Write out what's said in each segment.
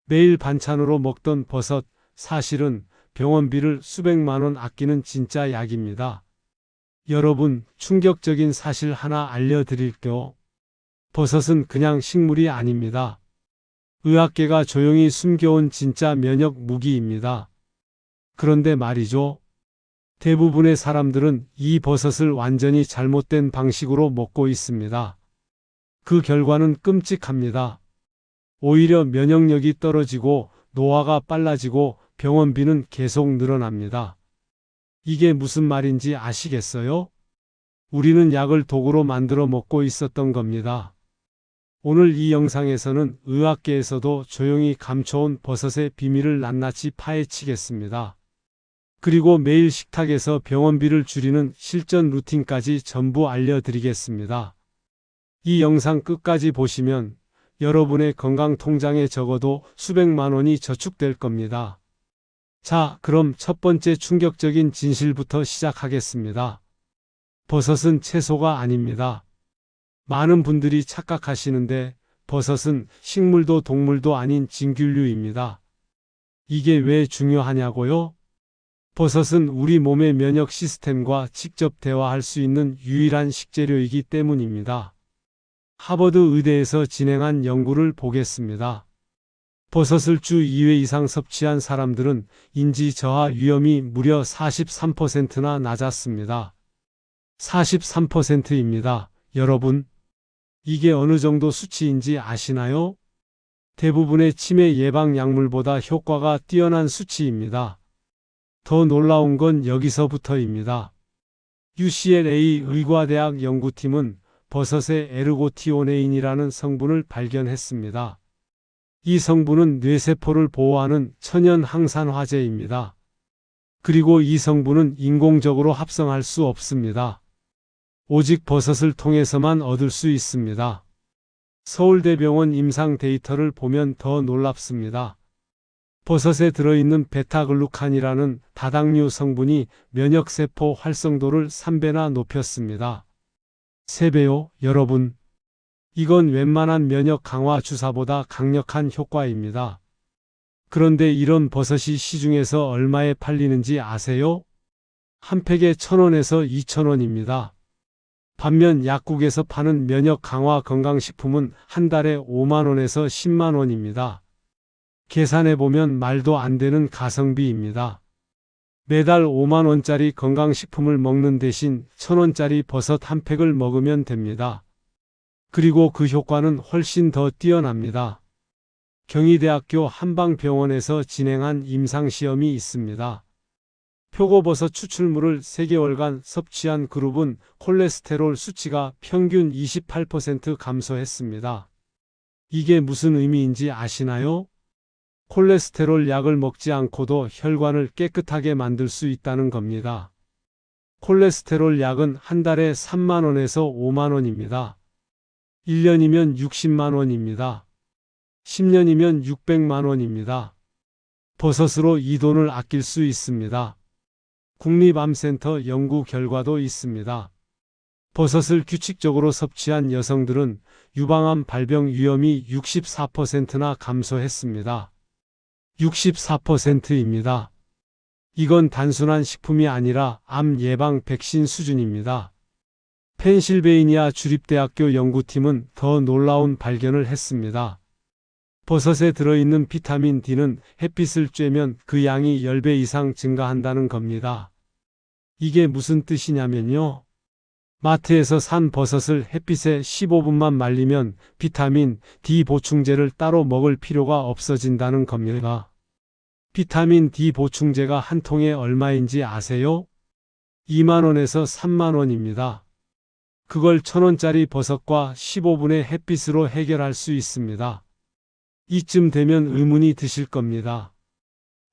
매일 반찬으로 먹던 버섯, 사실은 병원비를 수백만 원 아끼는 진짜 약입니다. 여러분, 충격적인 사실 하나 알려드릴게요. 버섯은 그냥 식물이 아닙니다. 의학계가 조용히 숨겨온 진짜 면역 무기입니다. 그런데 말이죠. 대부분의 사람들은 이 버섯을 완전히 잘못된 방식으로 먹고 있습니다. 그 결과는 끔찍합니다. 오히려 면역력이 떨어지고 노화가 빨라지고 병원비는 계속 늘어납니다. 이게 무슨 말인지 아시겠어요? 우리는 약을 도구로 만들어 먹고 있었던 겁니다. 오늘 이 영상에서는 의학계에서도 조용히 감춰온 버섯의 비밀을 낱낱이 파헤치겠습니다. 그리고 매일 식탁에서 병원비를 줄이는 실전 루틴까지 전부 알려드리겠습니다. 이 영상 끝까지 보시면 여러분의 건강 통장에 적어도 수백만 원이 저축될 겁니다. 자, 그럼 첫 번째 충격적인 진실부터 시작하겠습니다. 버섯은 채소가 아닙니다. 많은 분들이 착각하시는데 버섯은 식물도 동물도 아닌 진균류입니다. 이게 왜 중요하냐고요? 버섯은 우리 몸의 면역 시스템과 직접 대화할 수 있는 유일한 식재료이기 때문입니다. 하버드 의대에서 진행한 연구를 보겠습니다. 버섯을 주 2회 이상 섭취한 사람들은 인지 저하 위험이 무려 43%나 낮았습니다. 43%입니다. 여러분, 이게 어느 정도 수치인지 아시나요? 대부분의 치매 예방 약물보다 효과가 뛰어난 수치입니다. 더 놀라운 건 여기서부터입니다. UCLA 의과대학 연구팀은 버섯의 에르고티오네인이라는 성분을 발견했습니다. 이 성분은 뇌세포를 보호하는 천연 항산화제입니다. 그리고 이 성분은 인공적으로 합성할 수 없습니다. 오직 버섯을 통해서만 얻을 수 있습니다. 서울대병원 임상 데이터를 보면 더 놀랍습니다. 버섯에 들어있는 베타글루칸이라는 다당류 성분이 면역세포 활성도를 3배나 높였습니다. 3배요, 여러분. 이건 웬만한 면역 강화 주사보다 강력한 효과입니다. 그런데 이런 버섯이 시중에서 얼마에 팔리는지 아세요? 한 팩에 1,000원에서 2,000원입니다. 반면 약국에서 파는 면역 강화 건강식품은 한 달에 5만 원에서 10만 원입니다. 계산해보면 말도 안 되는 가성비입니다. 매달 5만 원짜리 건강식품을 먹는 대신 1,000원짜리 버섯 한 팩을 먹으면 됩니다. 그리고 그 효과는 훨씬 더 뛰어납니다. 경희대학교 한방병원에서 진행한 임상시험이 있습니다. 표고버섯 추출물을 3개월간 섭취한 그룹은 콜레스테롤 수치가 평균 28% 감소했습니다. 이게 무슨 의미인지 아시나요? 콜레스테롤 약을 먹지 않고도 혈관을 깨끗하게 만들 수 있다는 겁니다. 콜레스테롤 약은 한 달에 3만 원에서 5만 원입니다. 1년이면 60만 원입니다. 10년이면 600만 원입니다. 버섯으로 이 돈을 아낄 수 있습니다. 국립암센터 연구 결과도 있습니다. 버섯을 규칙적으로 섭취한 여성들은 유방암 발병 위험이 64%나 감소했습니다. 64%입니다. 이건 단순한 식품이 아니라 암 예방 백신 수준입니다. 펜실베이니아 주립대학교 연구팀은 더 놀라운 발견을 했습니다. 버섯에 들어있는 비타민 D는 햇빛을 쬐면 그 양이 10배 이상 증가한다는 겁니다. 이게 무슨 뜻이냐면요. 마트에서 산 버섯을 햇빛에 15분만 말리면 비타민 D 보충제를 따로 먹을 필요가 없어진다는 겁니다. 비타민 D 보충제가 한 통에 얼마인지 아세요? 2만 원에서 3만 원입니다. 그걸 1,000원짜리 버섯과 15분의 햇빛으로 해결할 수 있습니다. 이쯤 되면 의문이 드실 겁니다.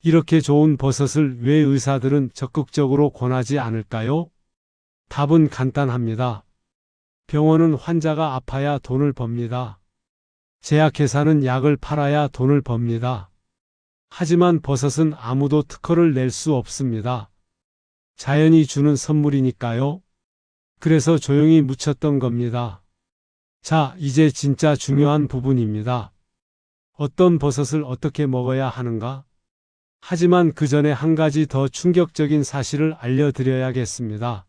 이렇게 좋은 버섯을 왜 의사들은 적극적으로 권하지 않을까요? 답은 간단합니다. 병원은 환자가 아파야 돈을 법니다. 제약회사는 약을 팔아야 돈을 법니다. 하지만 버섯은 아무도 특허를 낼 수 없습니다. 자연이 주는 선물이니까요. 그래서 조용히 묻혔던 겁니다. 자, 이제 진짜 중요한 부분입니다. 어떤 버섯을 어떻게 먹어야 하는가? 하지만 그 전에 한 가지 더 충격적인 사실을 알려드려야겠습니다.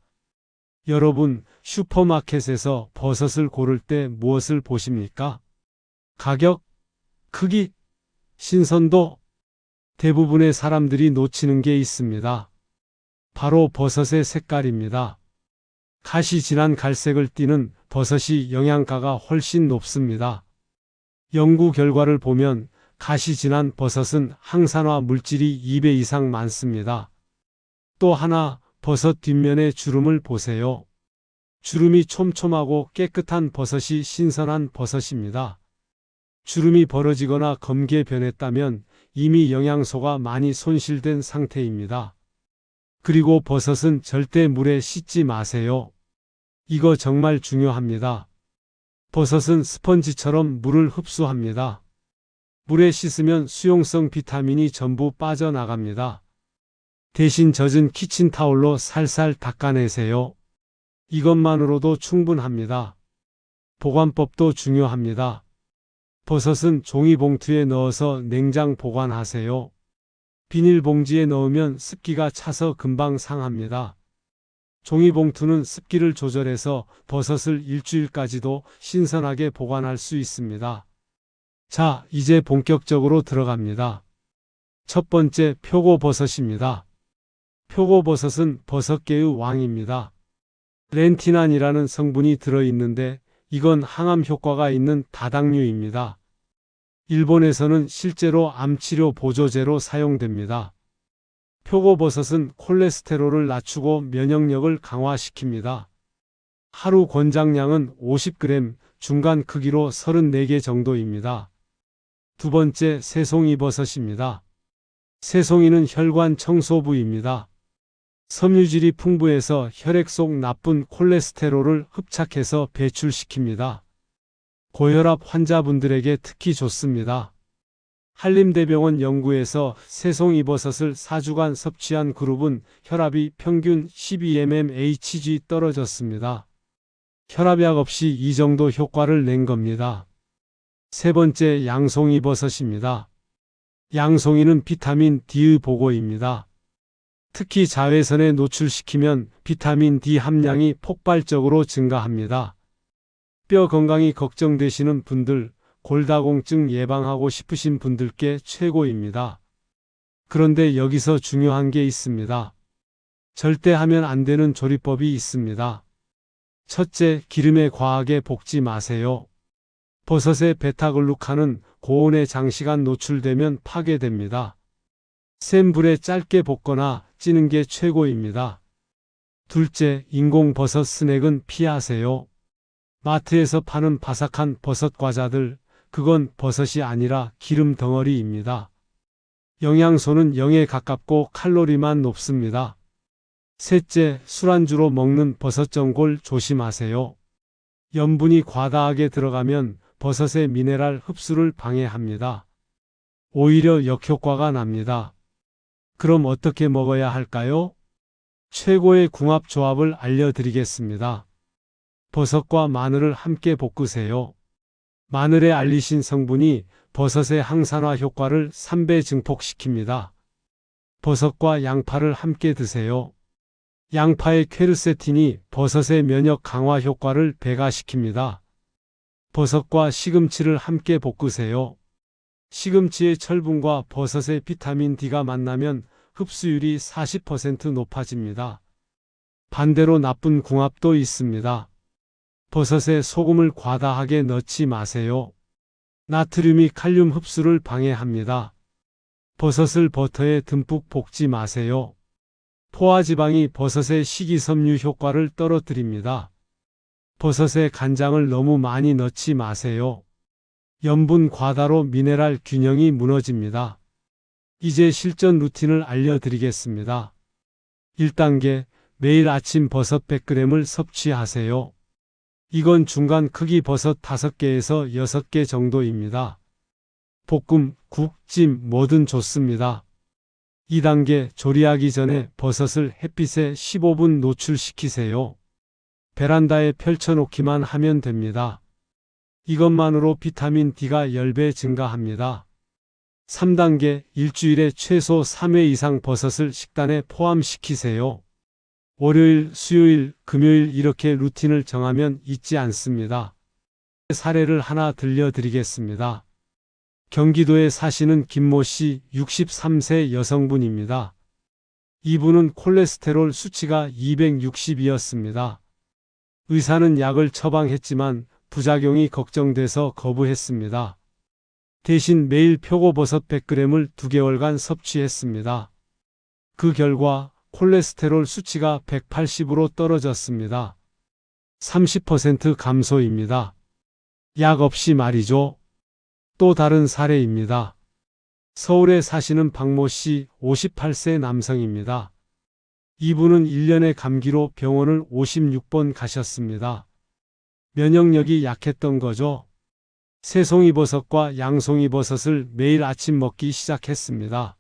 여러분, 슈퍼마켓에서 버섯을 고를 때 무엇을 보십니까? 가격, 크기, 신선도? 대부분의 사람들이 놓치는 게 있습니다. 바로 버섯의 색깔입니다. 가시 진한 갈색을 띠는 버섯이 영양가가 훨씬 높습니다. 연구 결과를 보면 가시 진한 버섯은 항산화 물질이 2배 이상 많습니다. 또 하나, 버섯 뒷면의 주름을 보세요. 주름이 촘촘하고 깨끗한 버섯이 신선한 버섯입니다. 주름이 벌어지거나 검게 변했다면 이미 영양소가 많이 손실된 상태입니다. 그리고 버섯은 절대 물에 씻지 마세요. 이거 정말 중요합니다. 버섯은 스펀지처럼 물을 흡수합니다. 물에 씻으면 수용성 비타민이 전부 빠져나갑니다. 대신 젖은 키친타올로 살살 닦아내세요. 이것만으로도 충분합니다. 보관법도 중요합니다. 버섯은 종이봉투에 넣어서 냉장 보관하세요. 비닐봉지에 넣으면 습기가 차서 금방 상합니다. 종이봉투는 습기를 조절해서 버섯을 일주일까지도 신선하게 보관할 수 있습니다. 자, 이제 본격적으로 들어갑니다. 첫 번째, 표고버섯입니다. 표고버섯은 버섯계의 왕입니다. 렌티난이라는 성분이 들어있는데 이건 항암 효과가 있는 다당류입니다. 일본에서는 실제로 암치료 보조제로 사용됩니다. 표고버섯은 콜레스테롤을 낮추고 면역력을 강화시킵니다. 하루 권장량은 50g, 중간 크기로 34개 정도입니다. 두 번째, 새송이버섯입니다. 새송이는 혈관 청소부입니다. 섬유질이 풍부해서 혈액 속 나쁜 콜레스테롤을 흡착해서 배출시킵니다. 고혈압 환자분들에게 특히 좋습니다. 한림대병원 연구에서 새송이버섯을 4주간 섭취한 그룹은 혈압이 평균 12mmHg 떨어졌습니다. 혈압약 없이 이 정도 효과를 낸 겁니다. 세 번째, 양송이버섯입니다. 양송이는 비타민 D의 보고입니다. 특히 자외선에 노출시키면 비타민 D 함량이 폭발적으로 증가합니다. 뼈 건강이 걱정되시는 분들, 골다공증 예방하고 싶으신 분들께 최고입니다. 그런데 여기서 중요한 게 있습니다. 절대 하면 안 되는 조리법이 있습니다. 첫째, 기름에 과하게 볶지 마세요. 버섯의 베타글루칸은 고온에 장시간 노출되면 파괴됩니다. 센 불에 짧게 볶거나 찌는 게 최고입니다. 둘째, 인공버섯 스낵은 피하세요. 마트에서 파는 바삭한 버섯 과자들, 그건 버섯이 아니라 기름 덩어리입니다. 영양소는 0에 가깝고 칼로리만 높습니다. 셋째, 술안주로 먹는 버섯전골 조심하세요. 염분이 과다하게 들어가면 버섯의 미네랄 흡수를 방해합니다. 오히려 역효과가 납니다. 그럼 어떻게 먹어야 할까요? 최고의 궁합 조합을 알려드리겠습니다. 버섯과 마늘을 함께 볶으세요. 마늘의 알리신 성분이 버섯의 항산화 효과를 3배 증폭시킵니다. 버섯과 양파를 함께 드세요. 양파의 퀘르세틴이 버섯의 면역 강화 효과를 배가시킵니다. 버섯과 시금치를 함께 볶으세요. 시금치의 철분과 버섯의 비타민 D가 만나면 흡수율이 40% 높아집니다. 반대로 나쁜 궁합도 있습니다. 버섯에 소금을 과다하게 넣지 마세요. 나트륨이 칼륨 흡수를 방해합니다. 버섯을 버터에 듬뿍 볶지 마세요. 포화지방이 버섯의 식이섬유 효과를 떨어뜨립니다. 버섯에 간장을 너무 많이 넣지 마세요. 염분 과다로 미네랄 균형이 무너집니다. 이제 실전 루틴을 알려드리겠습니다. 1단계, 매일 아침 버섯 100g을 섭취하세요. 이건 중간 크기 버섯 5개에서 6개 정도입니다. 볶음, 국, 찜 뭐든 좋습니다. 2단계, 조리하기 전에 버섯을 햇빛에 15분 노출시키세요. 베란다에 펼쳐놓기만 하면 됩니다. 이것만으로 비타민 D가 10배 증가합니다. 3단계, 일주일에 최소 3회 이상 버섯을 식단에 포함시키세요. 월요일, 수요일, 금요일 이렇게 루틴을 정하면 잊지 않습니다. 사례를 하나 들려드리겠습니다. 경기도에 사시는 김모 씨, 63세 여성분입니다. 이분은 콜레스테롤 수치가 260이었습니다. 의사는 약을 처방했지만 부작용이 걱정돼서 거부했습니다. 대신 매일 표고버섯 100g을 2개월간 섭취했습니다. 그 결과 콜레스테롤 수치가 180으로 떨어졌습니다. 30% 감소입니다. 약 없이 말이죠. 또 다른 사례입니다. 서울에 사시는 박모 씨, 58세 남성입니다. 이분은 1년의 감기로 병원을 56번 가셨습니다. 면역력이 약했던 거죠. 새송이버섯과 양송이버섯을 매일 아침 먹기 시작했습니다.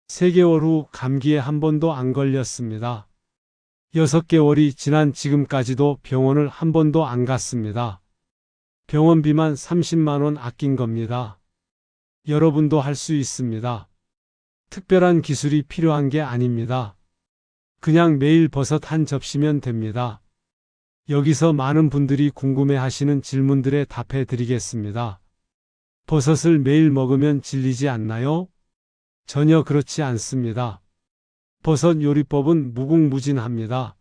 3개월 후 감기에 한 번도 안 걸렸습니다. 6개월이 지난 지금까지도 병원을 한 번도 안 갔습니다. 병원비만 30만 원 아낀 겁니다. 여러분도 할 수 있습니다. 특별한 기술이 필요한 게 아닙니다. 그냥 매일 버섯 한 접시면 됩니다. 여기서 많은 분들이 궁금해하시는 질문들에 답해 드리겠습니다. 버섯을 매일 먹으면 질리지 않나요? 전혀 그렇지 않습니다. 버섯 요리법은 무궁무진합니다.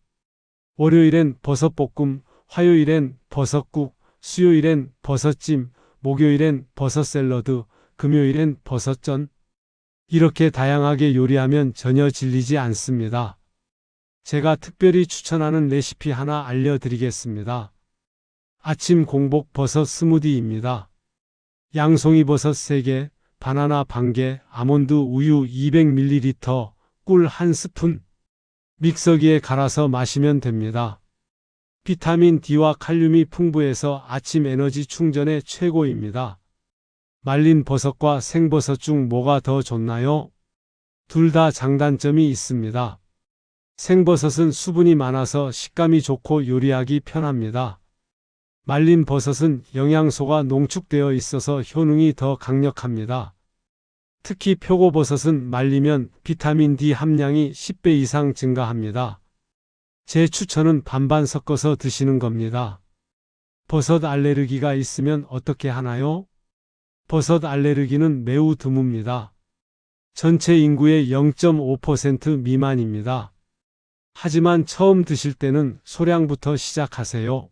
월요일엔 버섯볶음, 화요일엔 버섯국, 수요일엔 버섯찜, 목요일엔 버섯샐러드, 금요일엔 버섯전. 이렇게 다양하게 요리하면 전혀 질리지 않습니다. 제가 특별히 추천하는 레시피 하나 알려드리겠습니다. 아침 공복 버섯 스무디입니다. 양송이버섯 3개, 바나나 반개, 아몬드 우유 200ml, 꿀 1스푼. 믹서기에 갈아서 마시면 됩니다. 비타민 D와 칼륨이 풍부해서 아침 에너지 충전에 최고입니다. 말린 버섯과 생버섯 중 뭐가 더 좋나요? 둘 다 장단점이 있습니다. 생버섯은 수분이 많아서 식감이 좋고 요리하기 편합니다. 말린 버섯은 영양소가 농축되어 있어서 효능이 더 강력합니다. 특히 표고버섯은 말리면 비타민 D 함량이 10배 이상 증가합니다. 제 추천은 반반 섞어서 드시는 겁니다. 버섯 알레르기가 있으면 어떻게 하나요? 버섯 알레르기는 매우 드뭅니다. 전체 인구의 0.5% 미만입니다. 하지만 처음 드실 때는 소량부터 시작하세요.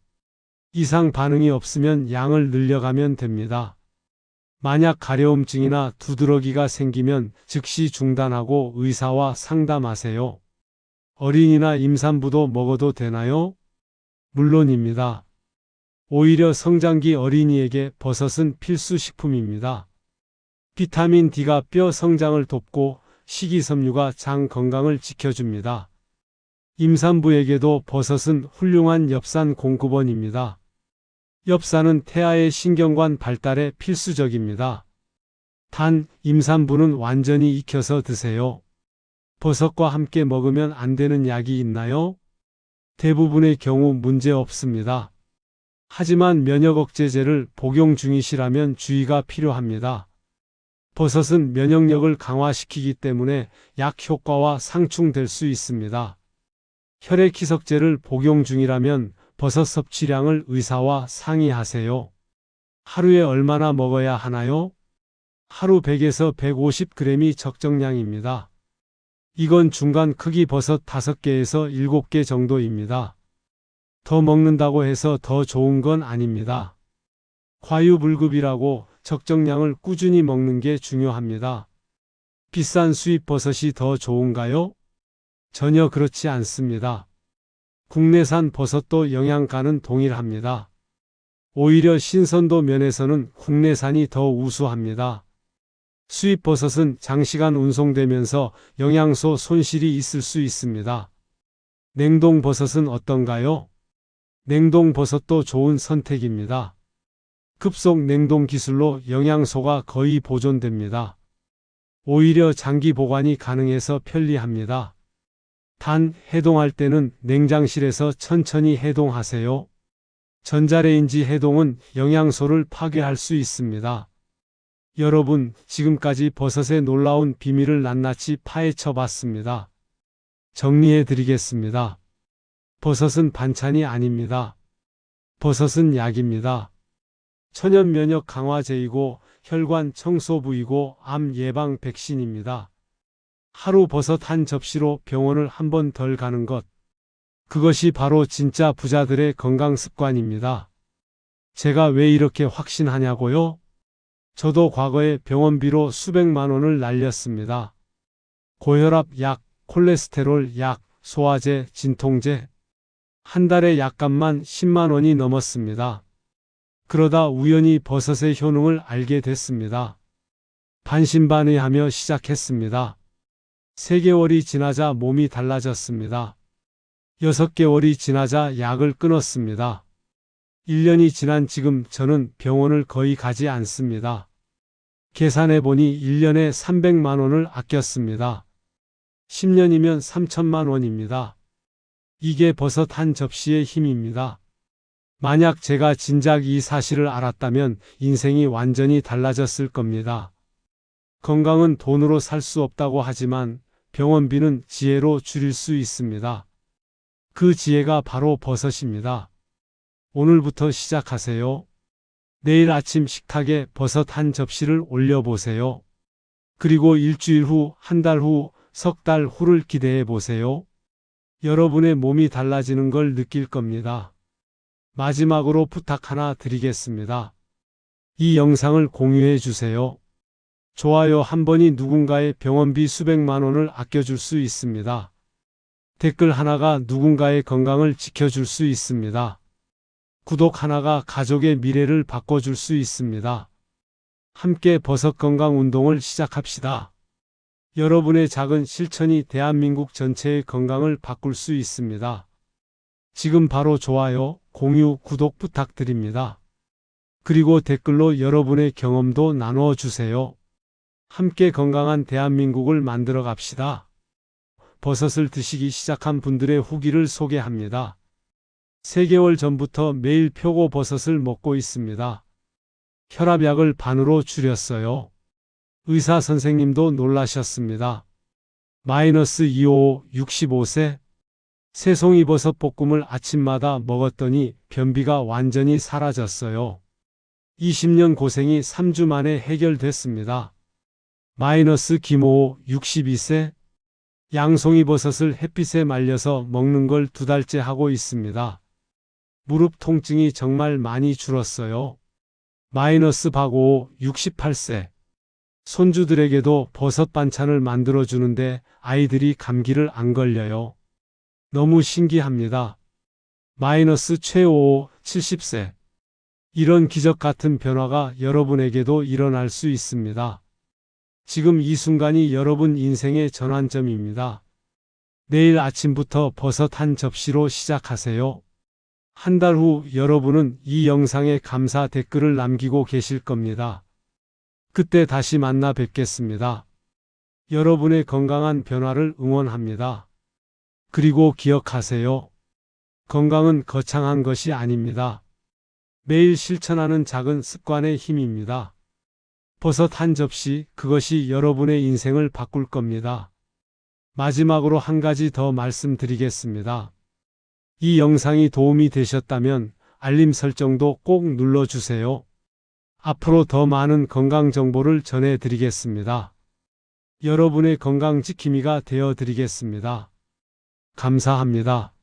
이상 반응이 없으면 양을 늘려가면 됩니다. 만약 가려움증이나 두드러기가 생기면 즉시 중단하고 의사와 상담하세요. 어린이나 임산부도 먹어도 되나요? 물론입니다. 오히려 성장기 어린이에게 버섯은 필수 식품입니다. 비타민 D가 뼈 성장을 돕고 식이섬유가 장 건강을 지켜줍니다. 임산부에게도 버섯은 훌륭한 엽산 공급원입니다. 엽산은 태아의 신경관 발달에 필수적입니다. 단, 임산부는 완전히 익혀서 드세요. 버섯과 함께 먹으면 안 되는 약이 있나요? 대부분의 경우 문제 없습니다. 하지만 면역억제제를 복용 중이시라면 주의가 필요합니다. 버섯은 면역력을 강화시키기 때문에 약 효과와 상충될 수 있습니다. 혈액희석제를 복용 중이라면 버섯 섭취량을 의사와 상의하세요. 하루에 얼마나 먹어야 하나요? 하루 100에서 150g이 적정량입니다. 이건 중간 크기 버섯 5개에서 7개 정도입니다. 더 먹는다고 해서 더 좋은 건 아닙니다. 과유불급이라고 적정량을 꾸준히 먹는 게 중요합니다. 비싼 수입 버섯이 더 좋은가요? 전혀 그렇지 않습니다. 국내산 버섯도 영양가는 동일합니다. 오히려 신선도 면에서는 국내산이 더 우수합니다. 수입 버섯은 장시간 운송되면서 영양소 손실이 있을 수 있습니다. 냉동 버섯은 어떤가요? 냉동 버섯도 좋은 선택입니다. 급속 냉동 기술로 영양소가 거의 보존됩니다. 오히려 장기 보관이 가능해서 편리합니다. 단, 해동할 때는 냉장실에서 천천히 해동하세요. 전자레인지 해동은 영양소를 파괴할 수 있습니다. 여러분, 지금까지 버섯의 놀라운 비밀을 낱낱이 파헤쳐 봤습니다. 정리해 드리겠습니다. 버섯은 반찬이 아닙니다. 버섯은 약입니다. 천연 면역 강화제이고 혈관 청소부이고 암 예방 백신입니다. 하루 버섯 한 접시로 병원을 한 번 덜 가는 것. 그것이 바로 진짜 부자들의 건강 습관입니다. 제가 왜 이렇게 확신하냐고요? 저도 과거에 병원비로 수백만 원을 날렸습니다. 고혈압 약, 콜레스테롤 약, 소화제, 진통제. 한 달에 약값만 10만 원이 넘었습니다. 그러다 우연히 버섯의 효능을 알게 됐습니다. 반신반의하며 시작했습니다. 3개월이 지나자 몸이 달라졌습니다. 6개월이 지나자 약을 끊었습니다. 1년이 지난 지금 저는 병원을 거의 가지 않습니다. 계산해 보니 1년에 300만 원을 아꼈습니다. 10년이면 3천만 원입니다. 이게 버섯 한 접시의 힘입니다. 만약 제가 진작 이 사실을 알았다면 인생이 완전히 달라졌을 겁니다. 건강은 돈으로 살 수 없다고 하지만 병원비는 지혜로 줄일 수 있습니다. 그 지혜가 바로 버섯입니다. 오늘부터 시작하세요. 내일 아침 식탁에 버섯 한 접시를 올려보세요. 그리고 일주일 후, 한 달 후, 석 달 후를 기대해 보세요. 여러분의 몸이 달라지는 걸 느낄 겁니다. 마지막으로 부탁 하나 드리겠습니다. 이 영상을 공유해 주세요. 좋아요 한 번이 누군가의 병원비 수백만 원을 아껴줄 수 있습니다. 댓글 하나가 누군가의 건강을 지켜줄 수 있습니다. 구독 하나가 가족의 미래를 바꿔줄 수 있습니다. 함께 버섯 건강 운동을 시작합시다. 여러분의 작은 실천이 대한민국 전체의 건강을 바꿀 수 있습니다. 지금 바로 좋아요, 공유, 구독 부탁드립니다. 그리고 댓글로 여러분의 경험도 나누어 주세요. 함께 건강한 대한민국을 만들어 갑시다. 버섯을 드시기 시작한 분들의 후기를 소개합니다. 3개월 전부터 매일 표고버섯을 먹고 있습니다. 혈압약을 반으로 줄였어요. 의사 선생님도 놀라셨습니다. -255, 65세. 새송이버섯 볶음을 아침마다 먹었더니 변비가 완전히 사라졌어요. 20년 고생이 3주 만에 해결됐습니다. 김호호, 62세. 양송이버섯을 햇빛에 말려서 먹는 걸 2달째 하고 있습니다. 무릎 통증이 정말 많이 줄었어요. 박오호, 68세. 손주들에게도 버섯 반찬을 만들어 주는데 아이들이 감기를 안 걸려요. 너무 신기합니다. 최오호, 70세. 이런 기적 같은 변화가 여러분에게도 일어날 수 있습니다. 지금 이 순간이 여러분 인생의 전환점입니다. 내일 아침부터 버섯 한 접시로 시작하세요. 한 달 후 여러분은 이 영상에 감사 댓글을 남기고 계실 겁니다. 그때 다시 만나 뵙겠습니다. 여러분의 건강한 변화를 응원합니다. 그리고 기억하세요. 건강은 거창한 것이 아닙니다. 매일 실천하는 작은 습관의 힘입니다. 버섯 한 접시, 그것이 여러분의 인생을 바꿀 겁니다. 마지막으로 한 가지 더 말씀드리겠습니다. 이 영상이 도움이 되셨다면 알림 설정도 꼭 눌러주세요. 앞으로 더 많은 건강 정보를 전해드리겠습니다. 여러분의 건강 지킴이가 되어드리겠습니다. 감사합니다.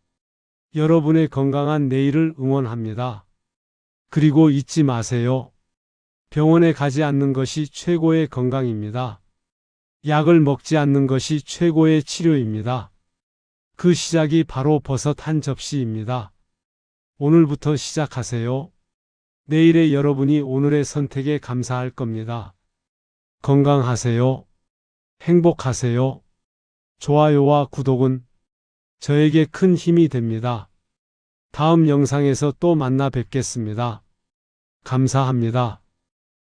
여러분의 건강한 내일을 응원합니다. 그리고 잊지 마세요. 병원에 가지 않는 것이 최고의 건강입니다. 약을 먹지 않는 것이 최고의 치료입니다. 그 시작이 바로 버섯 한 접시입니다. 오늘부터 시작하세요. 내일의 여러분이 오늘의 선택에 감사할 겁니다. 건강하세요. 행복하세요. 좋아요와 구독은 저에게 큰 힘이 됩니다. 다음 영상에서 또 만나 뵙겠습니다. 감사합니다.